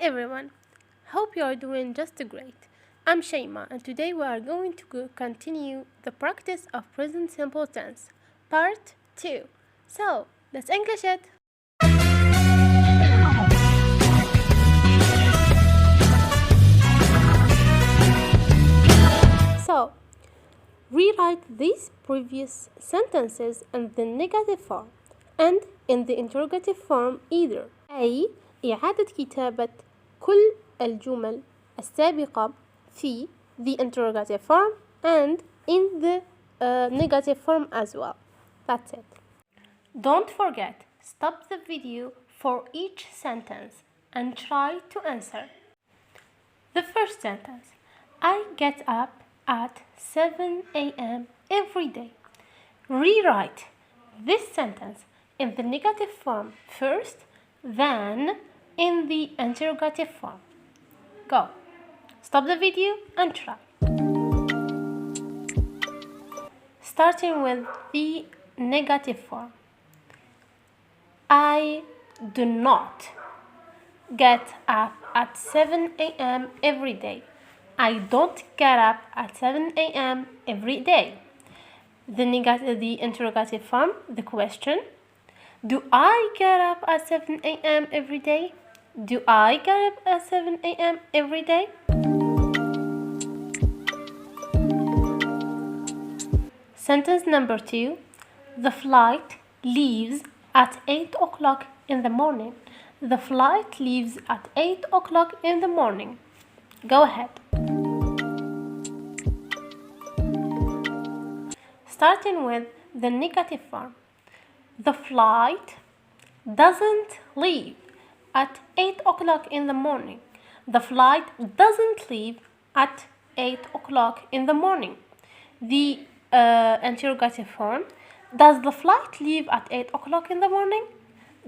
everyone, hope you are doing just great. I'm Chaima and today we are going to continue the practice of present simple tense, part 2. So, let's English it! So, rewrite these previous sentences in the negative form and in the interrogative form either. أي إعادة كتابة كل الجمل السابقة في the interrogative form and in the negative form as well. That's it. Don't forget, stop the video for each sentence and try to answer. The first sentence, I get up at 7 a.m. every day. Rewrite this sentence in the negative form first, then in the interrogative form. Go. Stop the video and try. Starting with the negative form. I do not get up at 7 a.m. every day. I don't get up at 7 a.m. every day. The interrogative form, the question. Do I get up at 7 a.m. every day? Do I get up at 7 a.m. every day? Sentence number 2. The flight leaves at 8 o'clock in the morning. The flight leaves at 8 o'clock in the morning. Go ahead. Starting with the negative form. The flight doesn't leave at 8 o'clock in the morning. The flight doesn't leave at 8 o'clock in the morning. The interrogative form. Does the flight leave at 8 o'clock in the morning?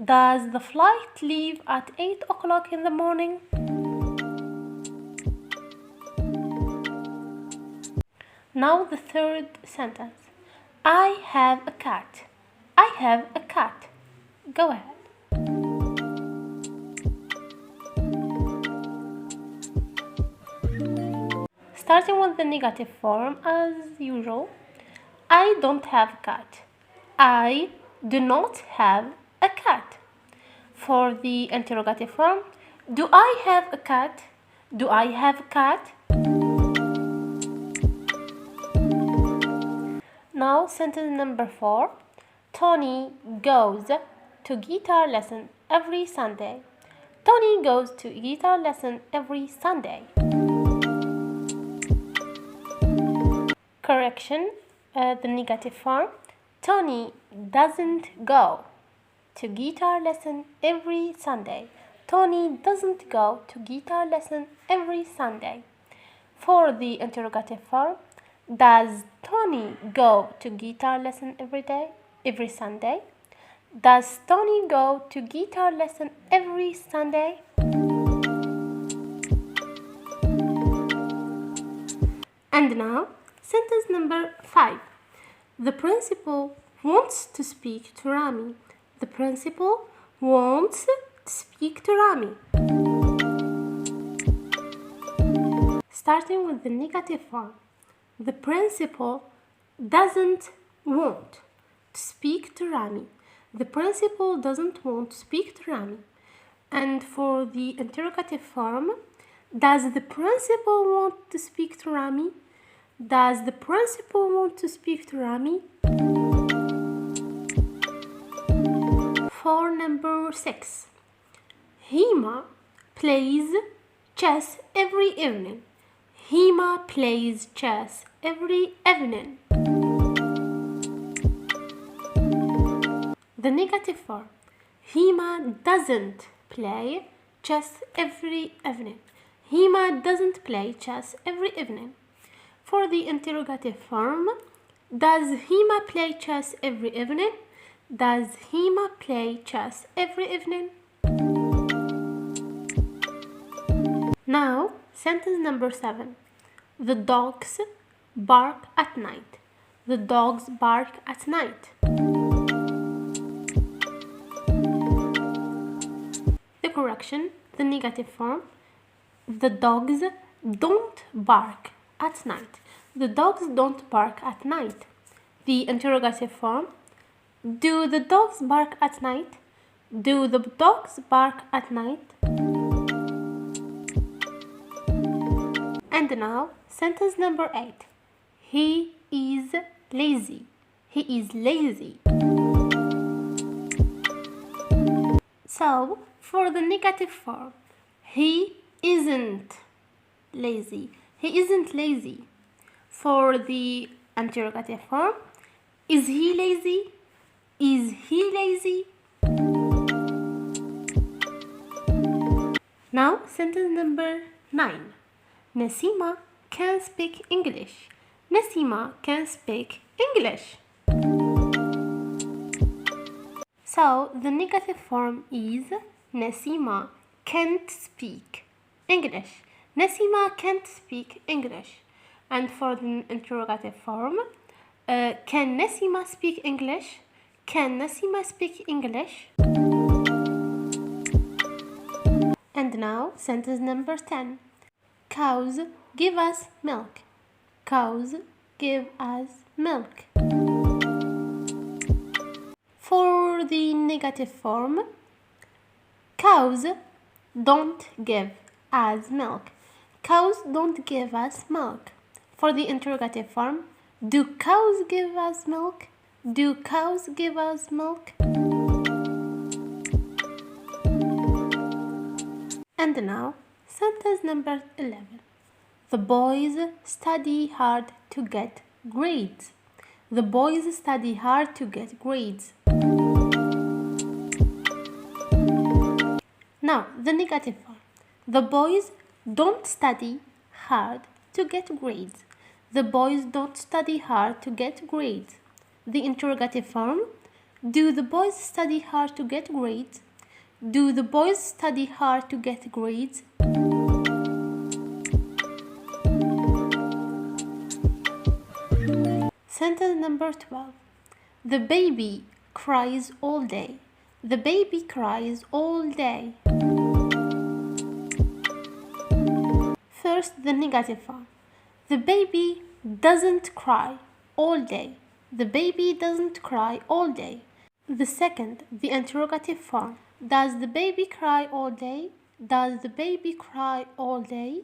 Does the flight leave at 8 o'clock in the morning? Now the third sentence. I have a cat. I have a cat. Go ahead. Starting with the negative form as usual. I don't have a cat. I do not have a cat. For the interrogative form, do I have a cat? Do I have a cat? Now sentence number 4. Tony goes to guitar lesson every Sunday. Tony goes to guitar lesson every Sunday. Correction, the negative form. Tony doesn't go to guitar lesson every Sunday. Tony doesn't go to guitar lesson every Sunday. For the interrogative form, does Tony go to guitar lesson every Sunday? Does Tony go to guitar lesson every Sunday? And now, sentence number 5. The principal wants to speak to Rami. The principal wants to speak to Rami. Starting with the negative form. The principal doesn't want to speak to Rami. The principal doesn't want to speak to Rami. And for the interrogative form, does the principal want to speak to Rami? Does the principal want to speak to Rami? For number 6. Hima plays chess every evening. Hima plays chess every evening. The negative form. Hima doesn't play chess every evening. Hima doesn't play chess every evening. For the interrogative form, does Hima play chess every evening? Does Hima play chess every evening? Now, sentence number 7. The dogs bark at night. The dogs bark at night. The correction, the negative form. The dogs don't bark at night. The dogs don't bark at night. The interrogative form. Do the dogs bark at night? Do the dogs bark at night? And now, sentence number 8. He is lazy. He is lazy. So, for the negative form, he isn't lazy. He isn't lazy. For the interrogative form, is he lazy? Is he lazy? Now, sentence number 9. Nasima can speak English. Nasima can speak English. So, the negative form is Nasima can't speak English. Nasima can't speak English. And for the interrogative form, can Nasima speak English? Can Nasima speak English? And now, sentence number 10. Cows give us milk. Cows give us milk. For the negative form, cows don't give us milk. Cows don't give us milk. For the interrogative form, do cows give us milk? Do cows give us milk? And now, sentence number 11. The boys study hard to get grades. The boys study hard to get grades. Now, the negative form. The boys don't study hard to get grades. The boys don't study hard to get grades. The interrogative form. Do the boys study hard to get grades? Do the boys study hard to get grades? Sentence number 12. The baby cries all day. The baby cries all day. First, the negative form. The baby doesn't cry all day. The baby doesn't cry all day. The second, the interrogative form. Does the baby cry all day? Does the baby cry all day?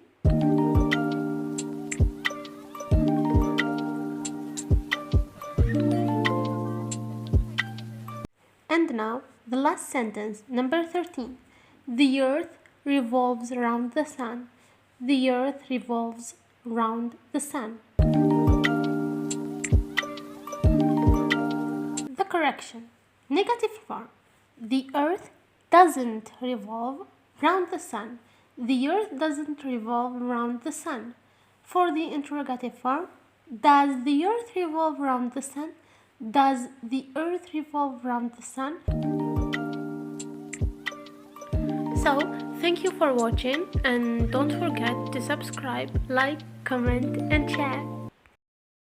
And now, the last sentence, number 13. The earth revolves around the sun. The earth revolves around the sun. The correction. Negative form. The earth doesn't revolve around the sun. The earth doesn't revolve around the sun. For the interrogative form, does the earth revolve around the sun? Does the earth revolve around the sun? So, thank you for watching and don't forget to subscribe, like, comment and share.